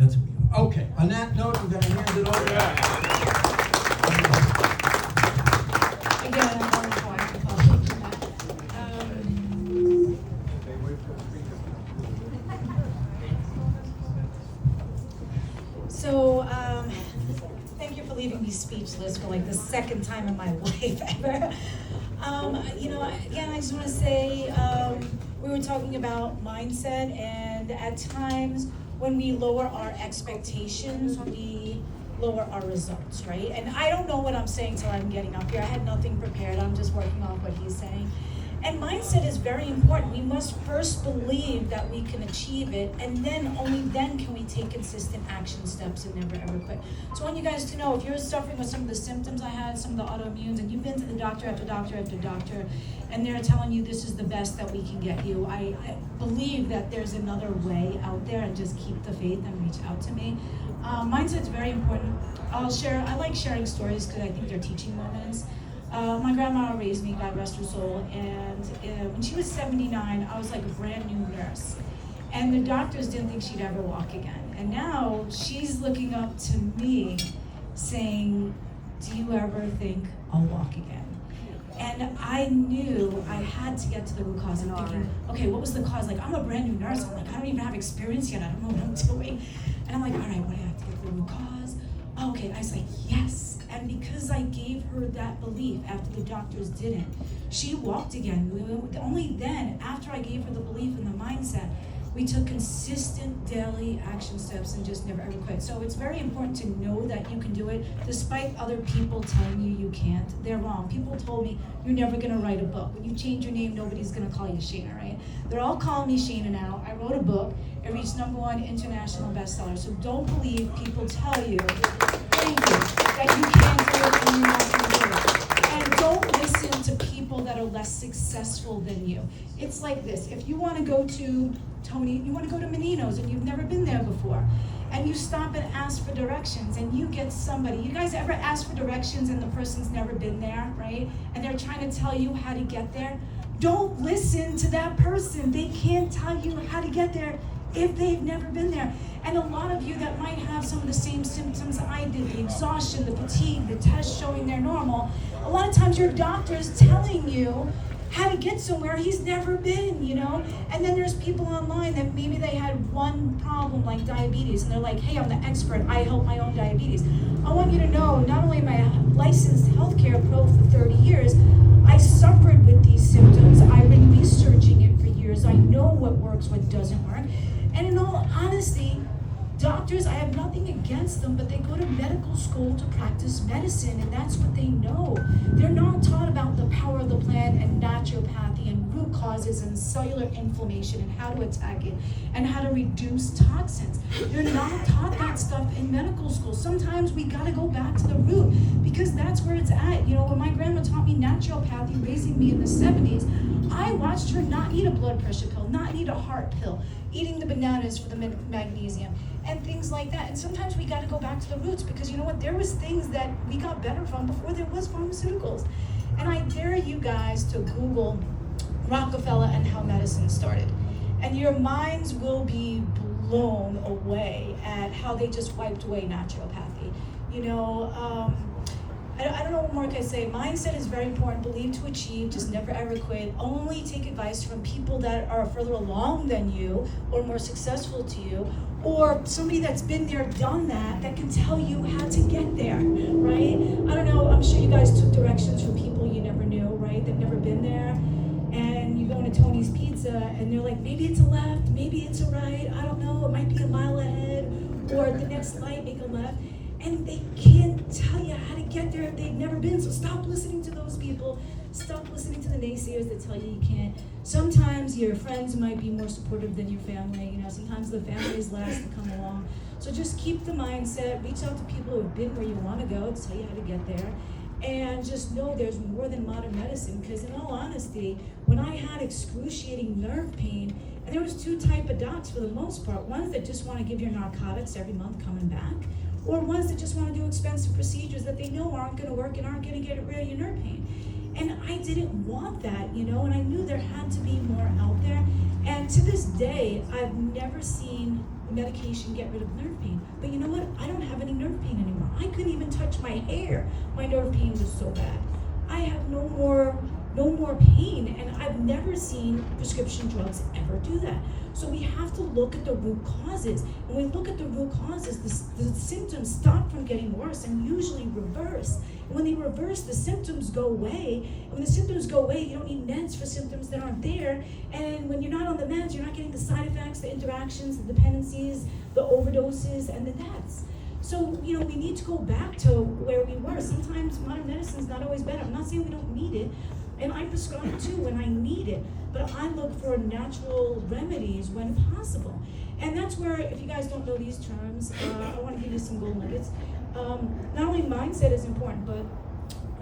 That's a beautiful. Okay, on that note, I'm going to hand it over. Again, I'm on the phone. Thank you for leaving me speechless for like the second time in my life ever. Again, I just want to say, we were talking about mindset, and at times when we lower our expectations, we lower our results, right? And I don't know what I'm saying till I'm getting up here. I had nothing prepared. I'm just working off what he's saying. And mindset is very important. We must first believe that we can achieve it, and then only then can we take consistent action steps and never ever quit. So I want you guys to know, if you're suffering with some of the symptoms I had, some of the autoimmunes, and you've been to the doctor after doctor after doctor, and they're telling you this is the best that we can get you, I believe that there's another way out there, and just keep the faith and reach out to me. Mindset's very important. I like sharing stories because I think they're teaching moments. My grandma raised me, God rest her soul, and when she was 79, I was like a brand new nurse. And the doctors didn't think she'd ever walk again. And now she's looking up to me saying, do you ever think I'll walk again? And I knew I had to get to the root cause. I'm thinking, okay, what was the cause? Like, I'm a brand new nurse. I'm like, I don't even have experience yet. I don't know what I'm doing. And I'm like, all right, what do I have to get to the root cause? Okay, I was like, yes. And because I gave her that belief after the doctors didn't, she walked again. Only then, after I gave her the belief and the mindset, we took consistent daily action steps and just never ever quit. So it's very important to know that you can do it despite other people telling you can't. They're wrong. People told me, you're never gonna write a book. When you change your name, nobody's gonna call you Shayna, right? They're all calling me Shayna now. I wrote a book. It reached #1 international bestseller. So don't believe people tell you, thank you, that you can't do it and you're not gonna do it. And don't listen to people that are less successful than you. It's like this. If you wanna go to Tony, you want to go to Menino's and you've never been there before, and you stop and ask for directions, and you get somebody. You guys ever ask for directions and the person's never been there, right? And they're trying to tell you how to get there? Don't listen to that person. They can't tell you how to get there if they've never been there. And a lot of you that might have some of the same symptoms I did, the exhaustion, the fatigue, the test showing they're normal, a lot of times your doctor is telling you how to get somewhere he's never been, And then there's people online that maybe they had one problem like diabetes, and they're like, hey, I'm the expert, I help my own diabetes. I want you to know, not only am I a licensed healthcare pro for 30 years, I suffered with these symptoms. I've been researching it for years. I know what works, what doesn't work. And in all honesty, doctors, I have nothing against them, but they go to medical school to practice medicine, and that's what they know. They're not taught about the power of the plant and naturopathy and root causes and cellular inflammation and how to attack it and how to reduce toxins. They're not taught that stuff in medical school. Sometimes we gotta go back to the root because that's where it's at. When my grandma taught me naturopathy, raising me in the 70s, I watched her not eat a blood pressure pill, not eat a heart pill, eating the bananas for the magnesium, and things like that. And sometimes we got to go back to the roots because you know what? There was things that we got better from before there was pharmaceuticals. And I dare you guys to Google Rockefeller and how medicine started. And your minds will be blown away at how they just wiped away naturopathy. I don't know what more can I say. Mindset is very important. Believe to achieve. Just never ever quit. Only take advice from people that are further along than you or more successful to you, or somebody that's been there, done that can tell you how to get there, right? I don't know. I'm sure you guys took directions from people you never knew, right? They've never been there. And you go into Tony's Pizza and they're like, maybe it's a left, maybe it's a right. I don't know. It might be a mile ahead, or the next light, make a left. And they can't tell you how to get there if they've never been. So stop listening to those people. Stop listening to the naysayers that tell you can't. Sometimes your friends might be more supportive than your family. Sometimes the family is last to come along. So just keep the mindset. Reach out to people who have been where you want to go to tell you how to get there. And just know there's more than modern medicine. Because in all honesty, when I had excruciating nerve pain, and there was two types of docs for the most part. Ones that just want to give you narcotics every month coming back, or ones that just want to do expensive procedures that they know aren't going to work and aren't going to get rid of your nerve pain. And I didn't want that, and I knew there had to be more out there. And to this day, I've never seen the medication get rid of nerve pain. But you know what? I don't have any nerve pain anymore. I couldn't even touch my hair. My nerve pain was so bad. I have no more pain, and I've never seen prescription drugs ever do that. So we have to look at the root causes. And when we look at the root causes, the symptoms stop from getting worse and usually reverse. And when they reverse, the symptoms go away. And when the symptoms go away, you don't need meds for symptoms that aren't there. And when you're not on the meds, you're not getting the side effects, the interactions, the dependencies, the overdoses, and the deaths. So, we need to go back to where we were. Sometimes modern medicine is not always better. I'm not saying we don't need it, and I prescribe too when I need it, but I look for natural remedies when possible. And that's where, if you guys don't know these terms, I want to give you some gold nuggets. Not only mindset is important, but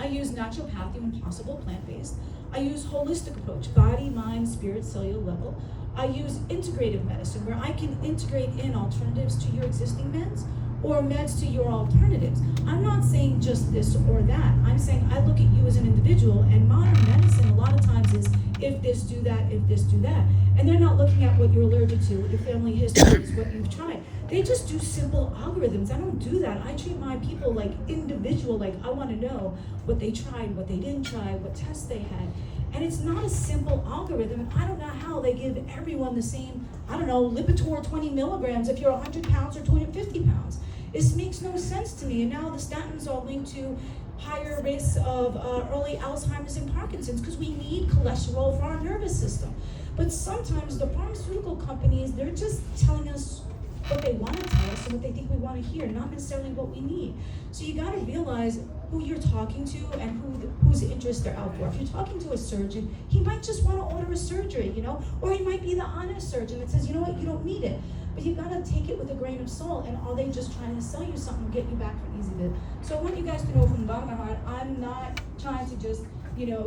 I use naturopathy when possible, plant-based. I use holistic approach, body, mind, spirit, cellular level. I use integrative medicine, where I can integrate in alternatives to your existing meds, or meds to your alternatives. I'm not saying just this or that. I'm saying I look at you as an individual, and modern medicine a lot of times is if this, do that, if this, do that. And they're not looking at what you're allergic to, what your family history is, what you've tried. They just do simple algorithms. I don't do that. I treat my people like individual, like I want to know what they tried, what they didn't try, what tests they had. And it's not a simple algorithm. I don't know how they give everyone the same, Lipitor 20 milligrams if you're 100 pounds or 250 pounds. This makes no sense to me. And now the statins are linked to higher risks of early Alzheimer's and Parkinson's, because we need cholesterol for our nervous system. But sometimes the pharmaceutical companies, they're just telling us what they want to tell us and what they think we want to hear, not necessarily what we need. So you got to realize who you're talking to and whose interests they're out for. If you're talking to a surgeon, he might just want to order a surgery, or he might be the honest surgeon that says, you know what, you don't need it. But you gotta take it with a grain of salt, and are they just trying to sell you something to get you back for easy bit? So I want you guys to know from the bottom of my heart, I'm not trying to just,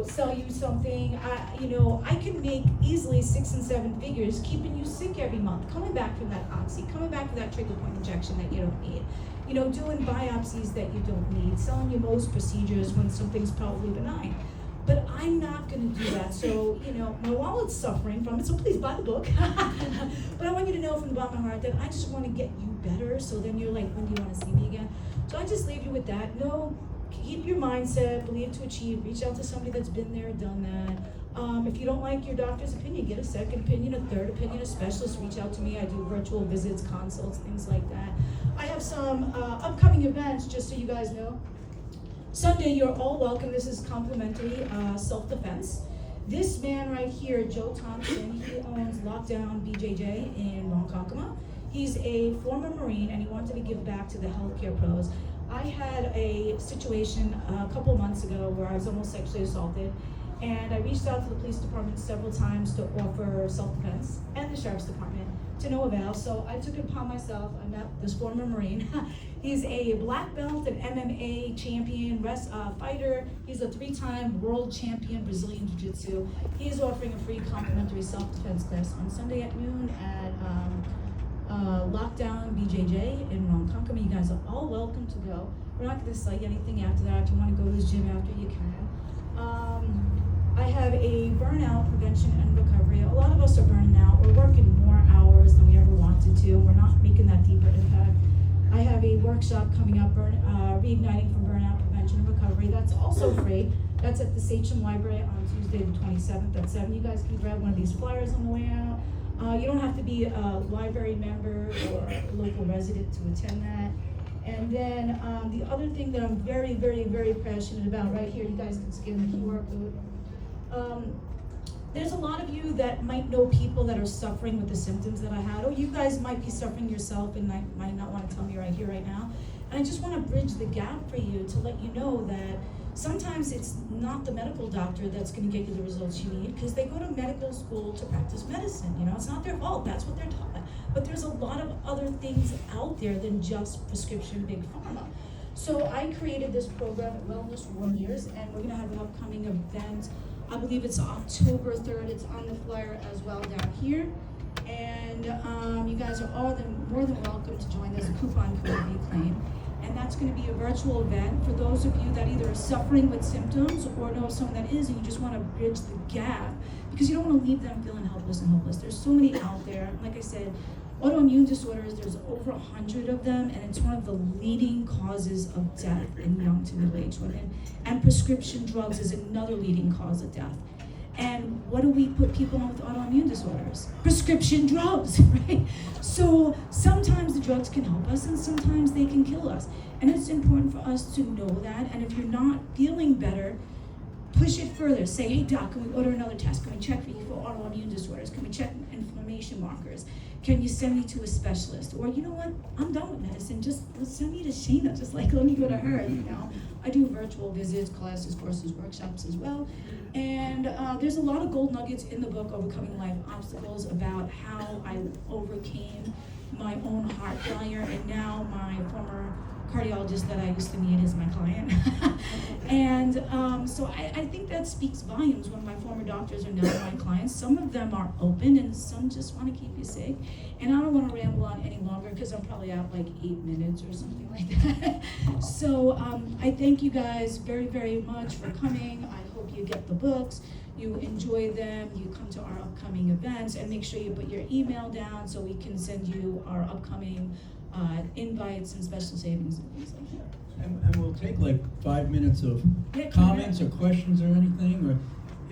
sell you something. I can make easily 6 and 7 figures keeping you sick every month, coming back from that oxy, coming back from that trigger point injection that you don't need, doing biopsies that you don't need, selling you most procedures when something's probably benign. But I'm not going to do that. So, my wallet's suffering from it, so please buy the book. But I want you to know from the bottom of my heart that I just want to get you better, so then you're like, when do you want to see me again? So I just leave you with that. No, keep your mindset, believe to achieve, reach out to somebody that's been there, done that. If you don't like your doctor's opinion, get a second opinion, a third opinion, a specialist, reach out to me. I do virtual visits, consults, things like that. I have some upcoming events, just so you guys know. Sunday, you're all welcome. This is complimentary self-defense. This man right here, Joe Thompson, he owns Lockdown BJJ in Ronkonkoma. He's a former Marine, and he wanted to give back to the healthcare pros. I had a situation a couple months ago where I was almost sexually assaulted, and I reached out to the police department several times to offer self-defense, and the sheriff's department, to no avail. So I took it upon myself. I met this former Marine. He's a black belt, an MMA champion, fighter. He's a 3-time world champion Brazilian Jiu-Jitsu. He is offering a free complimentary self-defense class on Sunday at noon at Lockdown BJJ in Ronkonkoma. You guys are all welcome to go. We're not going to sell you anything after that. If you want to go to his gym after, you can. I have a burnout prevention and recovery. A lot of us are burning out. We're working more hours than we ever wanted to. We're not making that deeper impact. I have a workshop coming up, Reigniting from Burnout Prevention and Recovery. That's also free. That's at the Sachem Library on Tuesday the 27th at 7. You guys can grab one of these flyers on the way out. You don't have to be a library member or a local resident to attend that. And then the other thing that I'm very, very, very passionate about right here, you guys can scan the QR code. There's a lot of you that might know people that are suffering with the symptoms that I had, or you guys might be suffering yourself and might not want to tell me right here, right now. And I just want to bridge the gap for you to let you know that sometimes it's not the medical doctor that's going to get you the results you need, because they go to medical school to practice medicine. It's not their fault. That's what they're taught. But there's a lot of other things out there than just prescription big pharma. So I created this program at Wellness Warriors, and we're going to have an upcoming event. I believe it's October 3rd. It's on the flyer as well down here. And you guys are all more than welcome to join. There's a coupon code if you claim. And that's going to be a virtual event for those of you that either are suffering with symptoms or know someone that is, and you just want to bridge the gap, because you don't want to leave them feeling helpless and hopeless. There's so many out there. Like I said, Autoimmune disorders, there's over 100 of them, and it's one of the leading causes of death in young to middle-aged women. And prescription drugs is another leading cause of death. And what do we put people on with autoimmune disorders? Prescription drugs, right? So sometimes the drugs can help us and sometimes they can kill us. And it's important for us to know that. And if you're not feeling better, push it further. Say, hey doc, can we order another test? Can we check for you for autoimmune disorders? Can we check inflammation markers? Can you send me to a specialist? Or you know what, I'm done with medicine, just send me to Shayna, just like let me go to her, you know. I do virtual visits, classes, courses, workshops as well. And there's a lot of gold nuggets in the book, Overcoming Life Obstacles, about how I overcame my own heart failure, and now my former cardiologist that I used to meet is my client. And so I think that speaks volumes when my former doctors are now my clients. Some of them are open and some just want to keep you safe. And I don't want to ramble on any longer because I'm probably out like 8 minutes or something like that. So I thank you guys very, very much for coming. I hope you get the books, you enjoy them, you come to our upcoming events, and make sure you put your email down so we can send you our upcoming invites and special savings and things like that. And we'll take like 5 minutes of Yeah, comments or questions or anything, or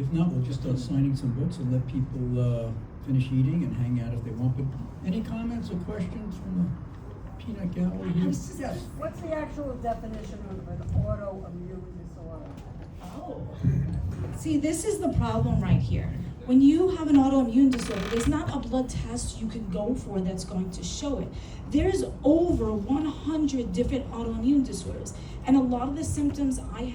if not, we'll just start signing some books and let people finish eating and hang out if they want. But any comments or questions from the peanut gallery here? Yes, what's the actual definition of an autoimmune disorder? Oh. See, this is the problem right here. When you have an autoimmune disorder, there's not a blood test you can go for that's going to show it. There's over 100 different autoimmune disorders, and a lot of the symptoms I